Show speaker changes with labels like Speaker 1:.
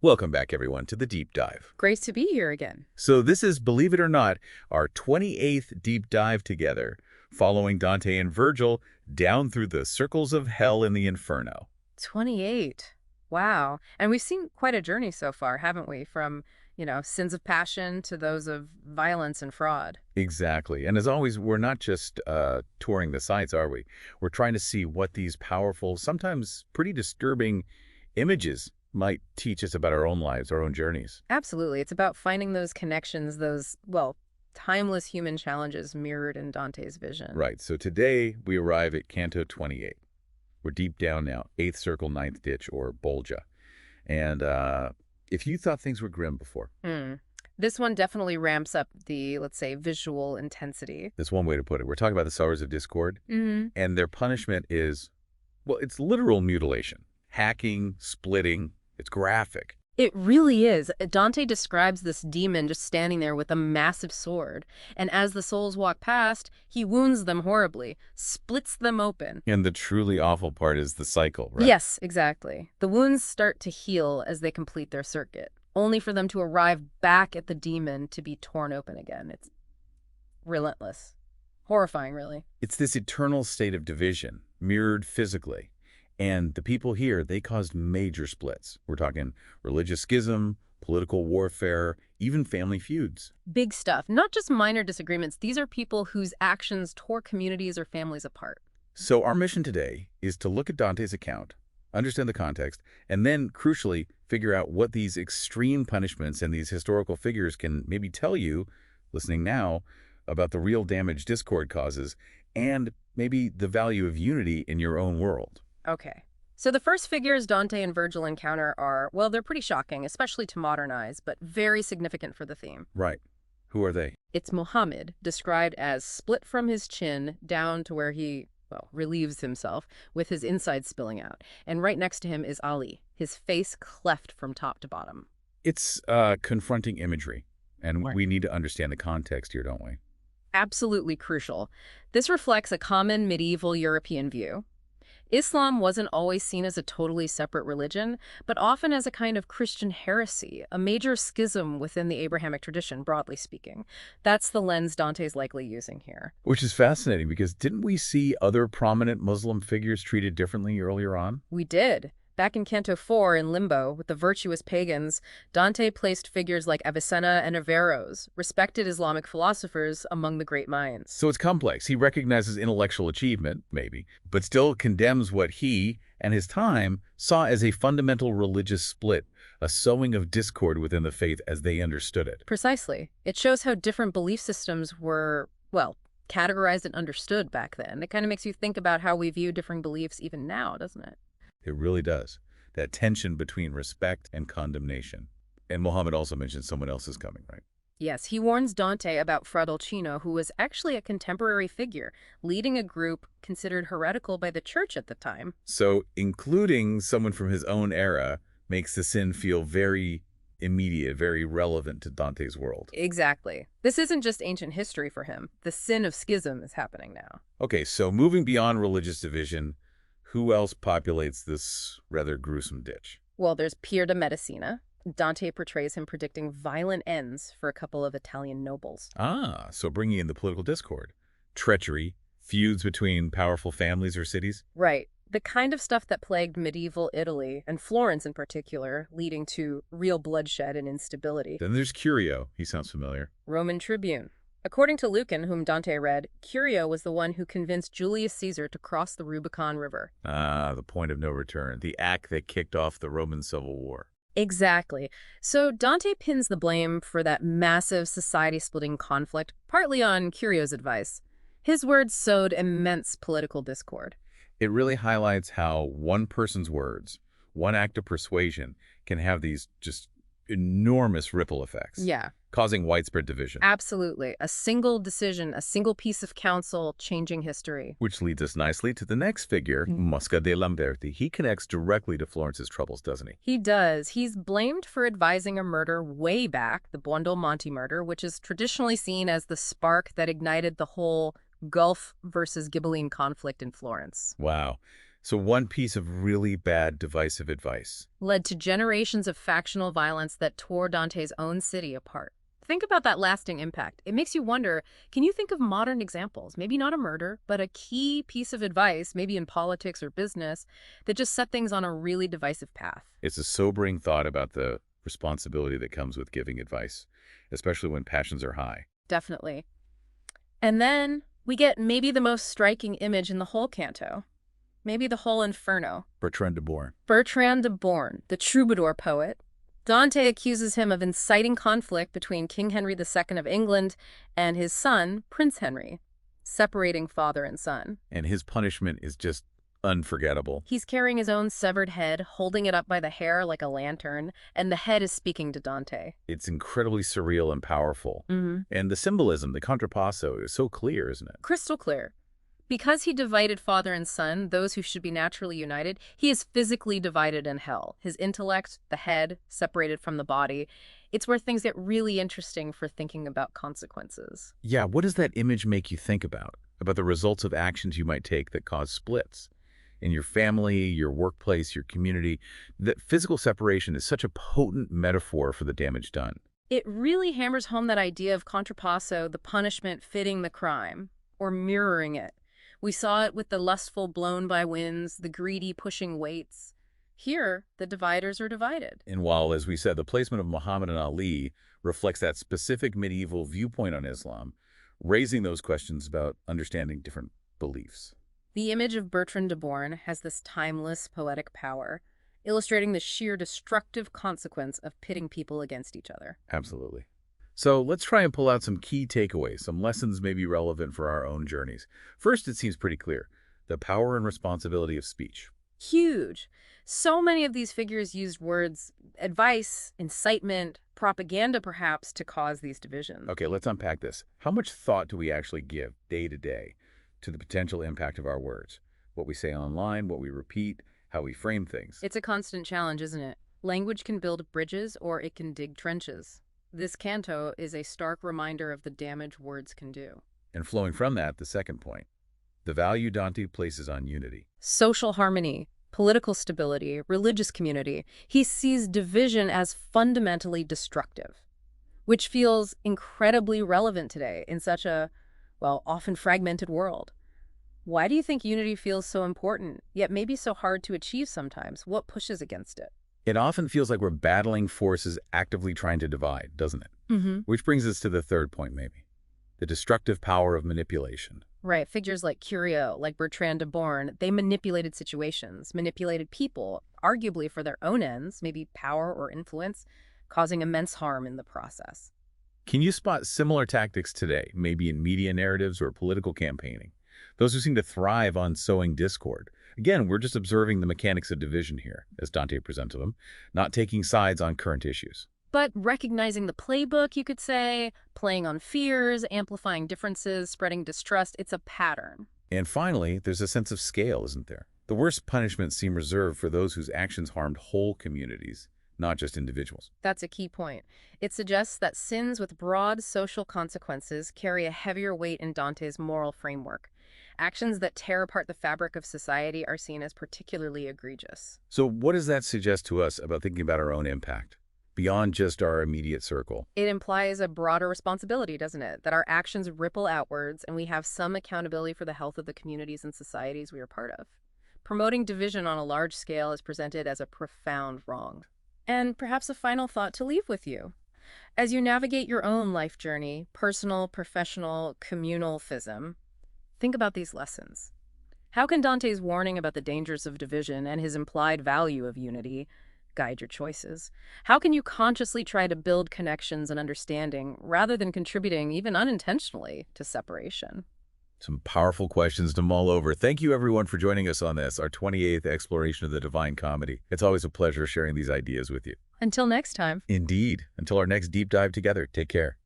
Speaker 1: Welcome back, everyone, to the Deep Dive.
Speaker 2: Great to be here again.
Speaker 1: So this is, believe it or not, our 28th Deep Dive together, following Dante and Virgil down through the circles of hell in the Inferno.
Speaker 2: 28. Wow. And we've seen quite a journey so far, haven't we? From, sins of passion to those of violence and fraud.
Speaker 1: Exactly. And as always, we're not just touring the sites, are we? We're trying to see what these powerful, sometimes pretty disturbing images might teach us about our own lives, our own journeys.
Speaker 2: Absolutely. It's about finding those connections, those, timeless human challenges mirrored in Dante's vision.
Speaker 1: Right. So today we arrive at Canto 28. We're deep down now, 8th circle, 9th ditch, or Bolgia. And if you thought things were grim before.
Speaker 2: This one definitely ramps up the, let's say, visual intensity.
Speaker 1: That's one way to put it. We're talking about the sowers of discord, and their punishment is, well, it's literal mutilation. Hacking, splitting, it's graphic.
Speaker 2: It really is. Dante describes this demon just standing there with a massive sword, and as the souls walk past, he wounds them horribly, splits them open.
Speaker 1: And the truly awful part is the cycle, right?
Speaker 2: Yes, exactly. The wounds start to heal as they complete their circuit, only for them to arrive back at the demon to be torn open again. It's relentless. Horrifying, really.
Speaker 1: It's this eternal state of division, mirrored physically. And the people here, they caused major splits. We're talking religious schism, political warfare, even family feuds.
Speaker 2: Big stuff. Not just minor disagreements. These are people whose actions tore communities or families apart.
Speaker 1: So our mission today is to look at Dante's account, understand the context, and then, crucially, figure out what these extreme punishments and these historical figures can maybe tell you, listening now, about the real damage discord causes, and maybe the value of unity in your own world.
Speaker 2: Okay. So the first figures Dante and Virgil encounter are, well, they're pretty shocking, especially to modern eyes, but very significant for the theme.
Speaker 1: Right. Who are they?
Speaker 2: It's Muhammad, described as split from his chin down to where he, relieves himself, with his insides spilling out. And right next to him is Ali, his face cleft from top to bottom.
Speaker 1: It's confronting imagery, and
Speaker 2: Right.
Speaker 1: we need to understand the context here, don't we?
Speaker 2: Absolutely crucial. This reflects a common medieval European view. Islam wasn't always seen as a totally separate religion, but often as a kind of Christian heresy, a major schism within the Abrahamic tradition, broadly speaking. That's the lens Dante's likely using here.
Speaker 1: Which is fascinating, because didn't we see other prominent Muslim figures treated differently earlier on?
Speaker 2: We did. Back in Canto 4 in Limbo, with the virtuous pagans, Dante placed figures like Avicenna and Averroes, respected Islamic philosophers among the great minds.
Speaker 1: So it's complex. He recognizes intellectual achievement, maybe, but still condemns what he and his time saw as a fundamental religious split, a sowing of discord within the faith as they understood it.
Speaker 2: Precisely. It shows how different belief systems were, categorized and understood back then. It kind of makes you think about how we view differing beliefs even now, doesn't it?
Speaker 1: It really does. That tension between respect and condemnation. And Muhammad also mentions someone else is coming, right?
Speaker 2: Yes, he warns Dante about Fradolcino, who was actually a contemporary figure, leading a group considered heretical by the church at the time.
Speaker 1: So including someone from his own era makes the sin feel very immediate, very relevant to Dante's world.
Speaker 2: Exactly. This isn't just ancient history for him. The sin of schism is happening now.
Speaker 1: Okay, so moving beyond religious division, who else populates this rather gruesome ditch?
Speaker 2: Well, there's Pier de Medicina. Dante portrays him predicting violent ends for a couple of Italian nobles.
Speaker 1: Ah, so bringing in the political discord, treachery, feuds between powerful families or cities?
Speaker 2: Right. The kind of stuff that plagued medieval Italy, and Florence in particular, leading to real bloodshed and instability.
Speaker 1: Then there's Curio. He sounds familiar.
Speaker 2: Roman tribune. According to Lucan, whom Dante read, Curio was the one who convinced Julius Caesar to cross the Rubicon River.
Speaker 1: Ah, the point of no return, the act that kicked off the Roman Civil War.
Speaker 2: Exactly. So Dante pins the blame for that massive society-splitting conflict partly on Curio's advice. His words sowed immense political discord.
Speaker 1: It really highlights how one person's words, one act of persuasion, can have these just enormous ripple effects.
Speaker 2: Yeah.
Speaker 1: Causing widespread division.
Speaker 2: Absolutely. A single decision, a single piece of counsel changing history.
Speaker 1: Which leads us nicely to the next figure, Mosca de Lamberti. He connects directly to Florence's troubles, doesn't he?
Speaker 2: He does. He's blamed for advising a murder way back, the Buondelmonti murder, which is traditionally seen as the spark that ignited the whole Gulf versus Ghibelline conflict in Florence.
Speaker 1: Wow. So one piece of really bad divisive advice.
Speaker 2: Led to generations of factional violence that tore Dante's own city apart. Think about that lasting impact. It makes you wonder, can you think of modern examples, maybe not a murder, but a key piece of advice, maybe in politics or business, that just set things on a really divisive path?
Speaker 1: It's a sobering thought about the responsibility that comes with giving advice, especially when passions are high.
Speaker 2: Definitely. And then we get maybe the most striking image in the whole canto. Maybe the whole Inferno.
Speaker 1: Bertran de Born.
Speaker 2: Bertran de Born, the troubadour poet. Dante accuses him of inciting conflict between King Henry II of England and his son, Prince Henry, separating father and son.
Speaker 1: And his punishment is just unforgettable.
Speaker 2: He's carrying his own severed head, holding it up by the hair like a lantern, and the head is speaking to Dante.
Speaker 1: It's incredibly surreal and powerful. And the symbolism, the contrapasso, is so clear, isn't it?
Speaker 2: Crystal clear. Because he divided father and son, those who should be naturally united, he is physically divided in hell. His intellect, the head, separated from the body. It's where things get really interesting for thinking about consequences.
Speaker 1: Yeah, what does that image make you think about? About the results of actions you might take that cause splits? In your family, your workplace, your community, that physical separation is such a potent metaphor for the damage done.
Speaker 2: It really hammers home that idea of contrapasso, the punishment fitting the crime, or mirroring it. We saw it with the lustful blown by winds, the greedy pushing weights. Here, the dividers are divided.
Speaker 1: And while, as we said, the placement of Muhammad and Ali reflects that specific medieval viewpoint on Islam, raising those questions about understanding different beliefs.
Speaker 2: The image of Bertran de Born has this timeless poetic power, illustrating the sheer destructive consequence of pitting people against each other.
Speaker 1: Absolutely. So let's try and pull out some key takeaways, some lessons maybe relevant for our own journeys. First, it seems pretty clear, the power and responsibility of speech.
Speaker 2: Huge. So many of these figures used words, advice, incitement, propaganda perhaps, to cause these divisions.
Speaker 1: Okay, let's unpack this. How much thought do we actually give day to day to the potential impact of our words? What we say online, what we repeat, how we frame things.
Speaker 2: It's a constant challenge, isn't it? Language can build bridges or it can dig trenches. This canto is a stark reminder of the damage words can do.
Speaker 1: And flowing from that, the second point, the value Dante places on unity.
Speaker 2: Social harmony, political stability, religious community. He sees division as fundamentally destructive, which feels incredibly relevant today in such a, well, often fragmented world. Why do you think unity feels so important, yet maybe so hard to achieve sometimes? What pushes against it?
Speaker 1: It often feels like we're battling forces actively trying to divide, doesn't it? Which brings us to the third point, maybe. The destructive power of manipulation.
Speaker 2: Right. Figures like Curio, like Bertrand de Born, they manipulated situations, manipulated people, arguably for their own ends, maybe power or influence, causing immense harm in the process.
Speaker 1: Can you spot similar tactics today, maybe in media narratives or political campaigning? Those who seem to thrive on sowing discord. Again, we're just observing the mechanics of division here, as Dante presented them, not taking sides on current issues.
Speaker 2: But recognizing the playbook, you could say, playing on fears, amplifying differences, spreading distrust, it's a pattern.
Speaker 1: And finally, there's a sense of scale, isn't there? The worst punishments seem reserved for those whose actions harmed whole communities, not just individuals.
Speaker 2: That's a key point. It suggests that sins with broad social consequences carry a heavier weight in Dante's moral framework. Actions that tear apart the fabric of society are seen as particularly egregious.
Speaker 1: So what does that suggest to us about thinking about our own impact, beyond just our immediate circle?
Speaker 2: It implies a broader responsibility, doesn't it? That our actions ripple outwards and we have some accountability for the health of the communities and societies we are part of. Promoting division on a large scale is presented as a profound wrong. And perhaps a final thought to leave with you. As you navigate your own life journey, personal, professional, communal fism, think about these lessons. How can Dante's warning about the dangers of division and his implied value of unity guide your choices? How can you consciously try to build connections and understanding rather than contributing, even unintentionally, to separation?
Speaker 1: Some powerful questions to mull over. Thank you, everyone, for joining us on this, our 28th exploration of the Divine Comedy. It's always a pleasure sharing these ideas with you.
Speaker 2: Until next time.
Speaker 1: Indeed. Until our next deep dive together, take care.